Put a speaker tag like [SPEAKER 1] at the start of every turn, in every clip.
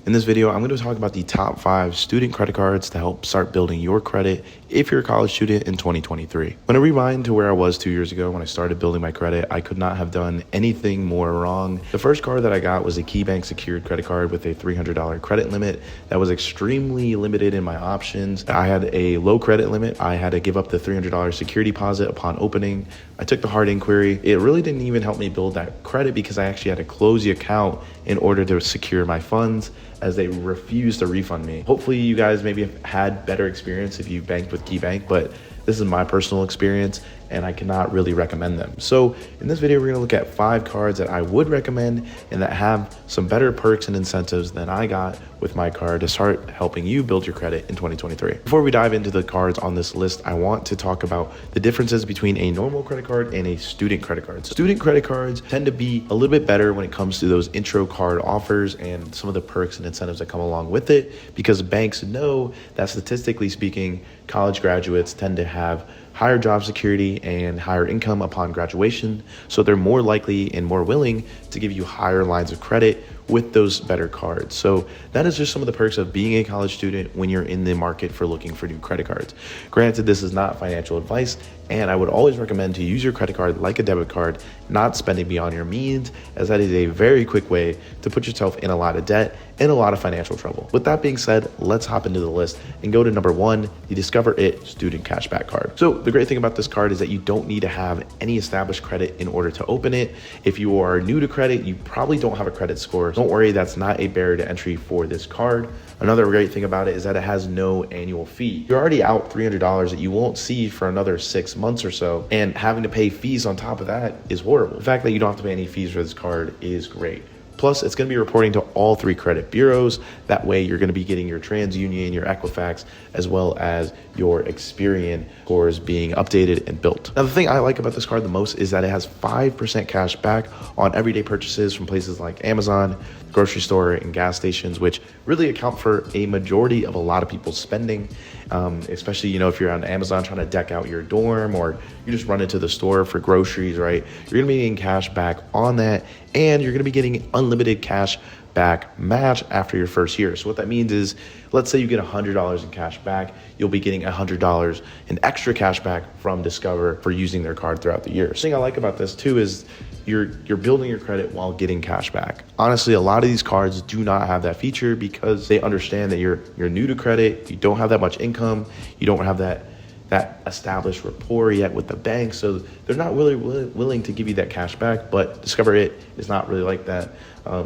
[SPEAKER 1] In this video, I'm going to talk about the top 5 student credit cards to help start building your credit if you're a college student in 2023. When I rewind to where I was 2 years ago when I started building my credit, I could not have done anything more wrong. The first card that I got was a KeyBank secured credit card with a $300 credit limit that was extremely limited in my options. I had a low credit limit. I had to give up the $300 security deposit upon opening. I took the hard inquiry. It really didn't even help me build that credit because I actually had to close the account in order to secure my funds, as they refused to refund me. Hopefully you guys maybe have had better experience if you banked with KeyBank, but this is my personal experience and I cannot really recommend them. So in this video, we're gonna look at 5 cards that I would recommend and that have some better perks and incentives than I got with my card to start helping you build your credit in 2023. Before we dive into the cards on this list, I want to talk about the differences between a normal credit card and a student credit card. So student credit cards tend to be a little bit better when it comes to those intro card offers and some of the perks and incentives that come along with it, because banks know that statistically speaking, college graduates tend to have higher job security and higher income upon graduation. So they're more likely and more willing to give you higher lines of credit with those better cards. So that is just some of the perks of being a college student when you're in the market for looking for new credit cards. Granted, this is not financial advice, and I would always recommend to use your credit card like a debit card, not spending beyond your means, as that is a very quick way to put yourself in a lot of debt and a lot of financial trouble. With that being said, let's hop into the list and go to number 1, the Discover It Student Cashback Card. So the great thing about this card is that you don't need to have any established credit in order to open it. If you are new to credit, you probably don't have a credit score. Don't worry, that's not a barrier to entry for this card. Another great thing about it is that it has no annual fee. You're already out $300 that you won't see for another 6 months or so, and having to pay fees on top of that is horrible. The fact that you don't have to pay any fees for this card is great. Plus, it's going to be reporting to all 3 credit bureaus. That way, you're going to be getting your TransUnion, your Equifax, as well as your Experian scores being updated and built. Now, the thing I like about this card the most is that it has 5% cash back on everyday purchases from places like Amazon, grocery store, and gas stations, which really account for a majority of a lot of people's spending, especially, if you're on Amazon trying to deck out your dorm, or you just run into the store for groceries, right? You're going to be getting cash back on that, and you're going to be getting unlimited cash back match after your first year. So what that means is, let's say you get $100 in cash back, you'll be getting $100 in extra cash back from Discover for using their card throughout the year. The thing I like about this too is you're building your credit while getting cash back. Honestly, a lot of these cards do not have that feature because they understand that you're new to credit, you don't have that much income, you don't have that established rapport yet with the bank, so they're not really willing to give you that cash back. But Discover It is not really like that,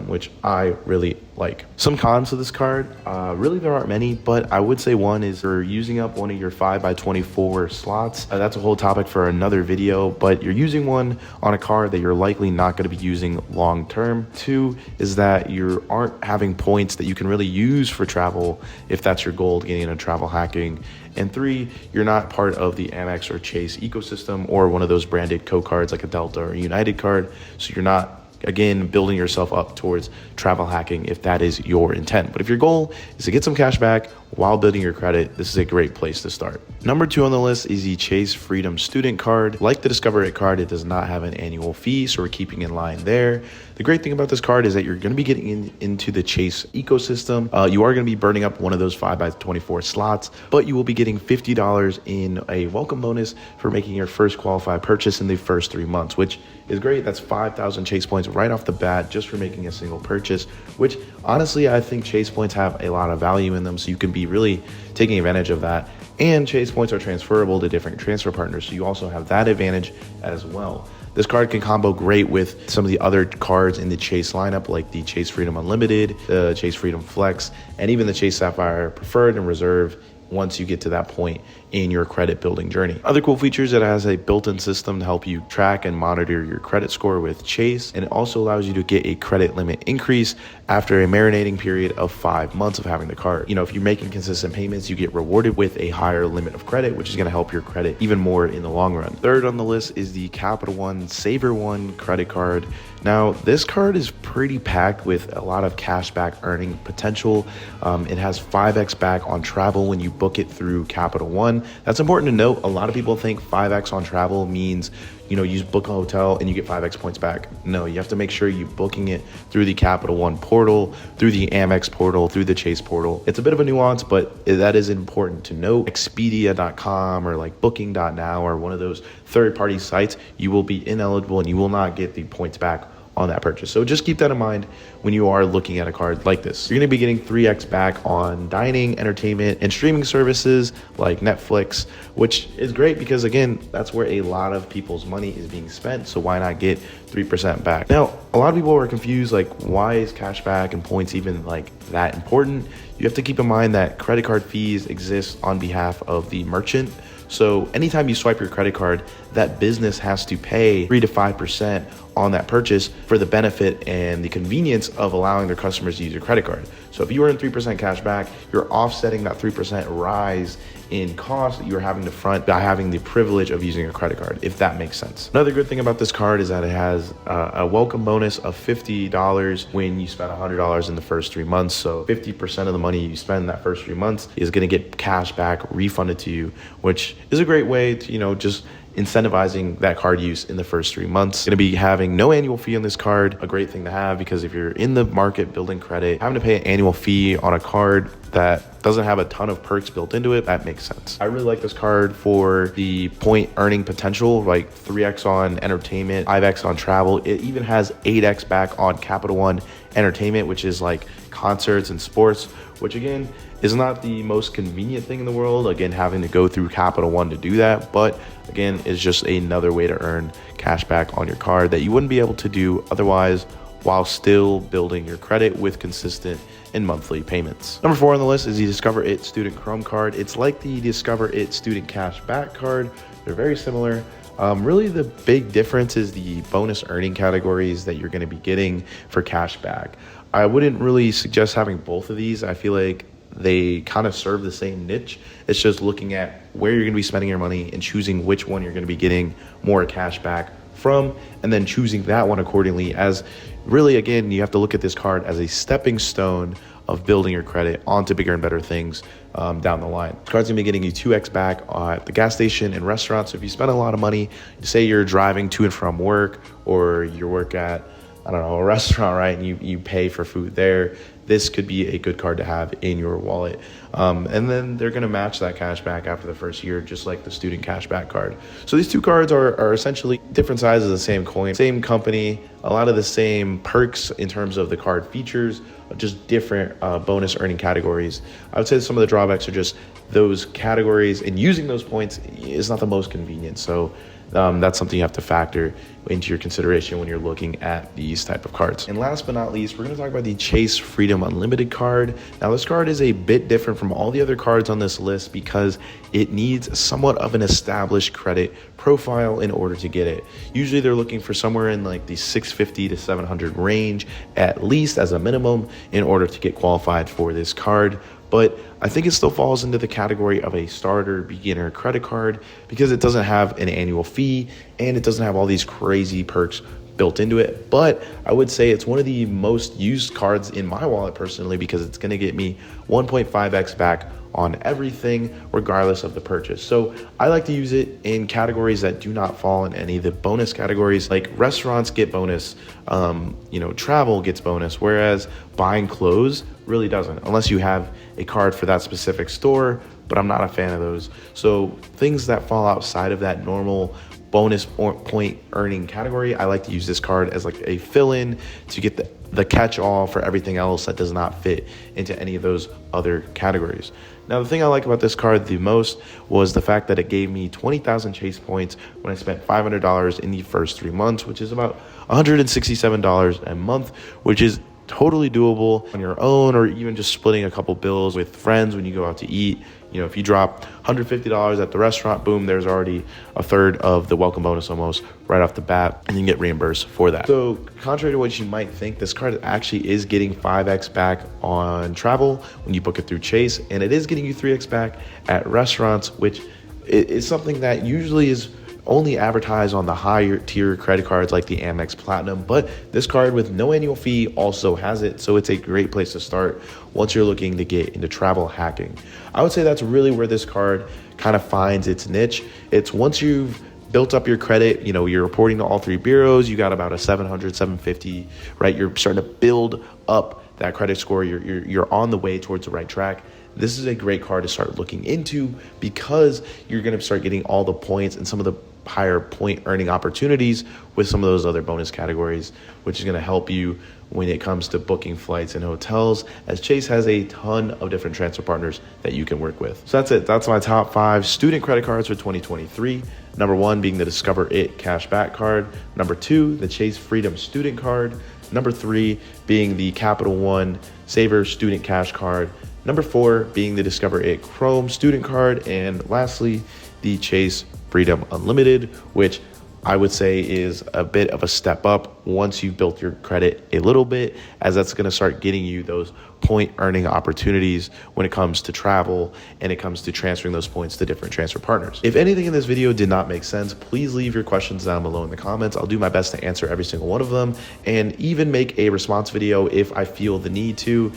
[SPEAKER 1] which I really like. Some cons to this card, really there aren't many, but I would say one is you're using up one of your 5x24 slots. That's a whole topic for another video, but you're using one on a card that you're likely not going to be using long term. 2 is that you aren't having points that you can really use for travel if that's your goal, getting into travel hacking. And 3, you're not part of the Amex or Chase ecosystem or one of those branded co-cards like a Delta or a United card. So you're not, again, building yourself up towards travel hacking if that is your intent. But if your goal is to get some cash back while building your credit, this is a great place to start. Number 2 on the list is the Chase Freedom Student Card. Like the Discover It card, it does not have an annual fee, so we're keeping in line there. The great thing about this card is that you're going to be getting into the Chase ecosystem. You are going to be burning up one of those 5x24 slots, but you will be getting $50 in a welcome bonus for making your first qualified purchase in the first 3 months, which is great. That's 5,000 Chase points right off the bat just for making a single purchase, which honestly, I think Chase points have a lot of value in them, so you can be really taking advantage of that. And Chase points are transferable to different transfer partners, so you also have that advantage as well. This card can combo great with some of the other cards in the Chase lineup, like the Chase Freedom Unlimited, the Chase Freedom Flex, and even the Chase Sapphire Preferred and Reserve once you get to that point in your credit building journey. Other cool features, it has a built-in system to help you track and monitor your credit score with Chase, and it also allows you to get a credit limit increase after a marinating period of 5 months of having the card. If you're making consistent payments, you get rewarded with a higher limit of credit, which is going to help your credit even more in the long run. Third on the list is the Capital One Savor One credit card. Now, this card is pretty packed with a lot of cashback earning potential. It has 5x back on travel when you book it through Capital One. That's important to note. A lot of people think 5x on travel means, you book a hotel and you get 5x points back. No, you have to make sure you're booking it through the Capital One portal, through the Amex portal, through the Chase portal. It's a bit of a nuance, but that is important to note. Expedia.com or like booking.now or one of those third-party sites, you will be ineligible and you will not get the points back on that purchase. So just keep that in mind when you are looking at a card like this. You're going to be getting 3x back on dining, entertainment, and streaming services like Netflix, which is great because, again, that's where a lot of people's money is being spent. So why not get 3% back? Now, a lot of people are confused, like, why is cashback and points even like that important? You have to keep in mind that credit card fees exist on behalf of the merchant. So anytime you swipe your credit card, that business has to pay 3 to 5% on that purchase for the benefit and the convenience of allowing their customers to use your credit card. So if you earn 3% cash back, you're offsetting that 3% rise in cost that you're having to front by having the privilege of using a credit card, if that makes sense. Another good thing about this card is that it has a welcome bonus of $50 when you spend $100 in the first 3 months. So 50% of the money you spend in that first 3 months is going to get cash back refunded to you, which is a great way to, just incentivizing that card use in the first 3 months. Going to be having no annual fee on this card, a great thing to have, because if you're in the market building credit, having to pay an annual fee on a card that doesn't have a ton of perks built into it, that makes sense. I really like this card for the point earning potential, like 3x on entertainment, 5x on travel. It even has 8x back on Capital One entertainment, which is like concerts and sports, which again is not the most convenient thing in the world, again having to go through Capital One to do that, but again is just another way to earn cash back on your card that you wouldn't be able to do otherwise, while still building your credit with consistent and monthly payments. Number 4 on the list is the Discover It Student Chrome card. It's like the Discover It Student Cashback card. They're very similar. Really the big difference is the bonus earning categories that you're going to be getting for cashback. I wouldn't really suggest having both of these. I feel like they kind of serve the same niche. It's just looking at where you're going to be spending your money and choosing which one you're going to be getting more cash back from, and then choosing that one accordingly. As really, again, you have to look at this card as a stepping stone of building your credit onto bigger and better things down the line. This card's gonna be getting you 2x back at the gas station and restaurants. So if you spend a lot of money, say you're driving to and from work, or you work at, a restaurant, right? And you pay for food there. This could be a good card to have in your wallet. And then they're going to match that cash back after the first year, just like the student cashback card. So these two cards are essentially different sizes of the same coin, same company, a lot of the same perks in terms of the card features, just different bonus earning categories. I would say some of the drawbacks are just those categories, and using those points is not the most convenient. So that's something you have to factor into your consideration when you're looking at these type of cards. And last but not least, we're going to talk about the Chase Freedom Unlimited card. Now, this card is a bit different from all the other cards on this list because it needs somewhat of an established credit profile in order to get it. Usually they're looking for somewhere in like the 650 to 700 range, at least as a minimum, in order to get qualified for this card. But I think it still falls into the category of a starter beginner credit card because it doesn't have an annual fee and it doesn't have all these crazy perks built into it. But I would say it's one of the most used cards in my wallet personally because it's going to get me 1.5x back on everything regardless of the purchase. So I like to use it in categories that do not fall in any of the bonus categories. Like restaurants get bonus, travel gets bonus, whereas buying clothes really doesn't, unless you have a card for that specific store, but I'm not a fan of those. So things that fall outside of that normal bonus point earning category, I like to use this card as like a fill-in to get the catch-all for everything else that does not fit into any of those other categories. Now, the thing I like about this card the most was the fact that it gave me 20,000 Chase points when I spent $500 in the first 3 months, which is about $167 a month, which is totally doable on your own, or even just splitting a couple bills with friends when you go out to eat. If you drop $150 at the restaurant, boom, there's already a third of the welcome bonus almost right off the bat, and you can get reimbursed for that. So contrary to what you might think, this card actually is getting 5x back on travel when you book it through Chase, and it is getting you 3x back at restaurants, which is something that usually is only advertise on the higher tier credit cards like the Amex Platinum, but this card with no annual fee also has it. So it's a great place to start once you're looking to get into travel hacking. I would say that's really where this card kind of finds its niche. It's once you've built up your credit, you're reporting to all three bureaus, you got about a 700, 750, right? You're starting to build up that credit score. You're on the way towards the right track. This is a great card to start looking into because you're going to start getting all the points and some of the higher point earning opportunities with some of those other bonus categories, which is going to help you when it comes to booking flights and hotels, as Chase has a ton of different transfer partners that you can work with. So that's it. That's my top 5 student credit cards for 2023. Number 1 being the Discover It Cashback card. Number 2, the Chase Freedom Student Card. Number 3 being the Capital One Savor Student Cash Card. Number 4 being the Discover It Chrome Student Card. And lastly, the Chase Freedom Unlimited, which I would say is a bit of a step up once you've built your credit a little bit, as that's going to start getting you those point earning opportunities when it comes to travel and it comes to transferring those points to different transfer partners. If anything in this video did not make sense, please leave your questions down below in the comments. I'll do my best to answer every single one of them and even make a response video if I feel the need to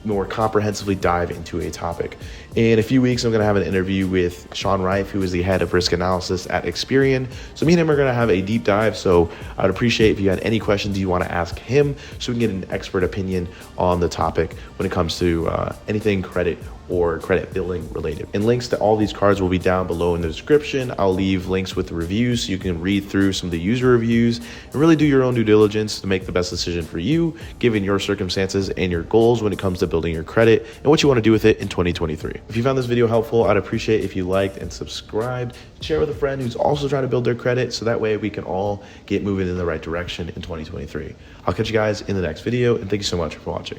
[SPEAKER 1] more comprehensively dive into a topic. In a few weeks, I'm going to have an interview with Shawn Rife, who is the head of risk analysis at Experian. So me and him are going to have a deep dive. So I'd appreciate if you had any questions you want to ask him so we can get an expert opinion on the topic when it comes to anything credit or credit billing related. And links to all these cards will be down below in the description. I'll leave links with the reviews so you can read through some of the user reviews and really do your own due diligence to make the best decision for you, given your circumstances and your goals when it comes to building your credit and what you want to do with it in 2023. If you found this video helpful, I'd appreciate if you liked and subscribed, share with a friend who's also trying to build their credit so that way we can all get moving in the right direction in 2023. I'll catch you guys in the next video, and thank you so much for watching.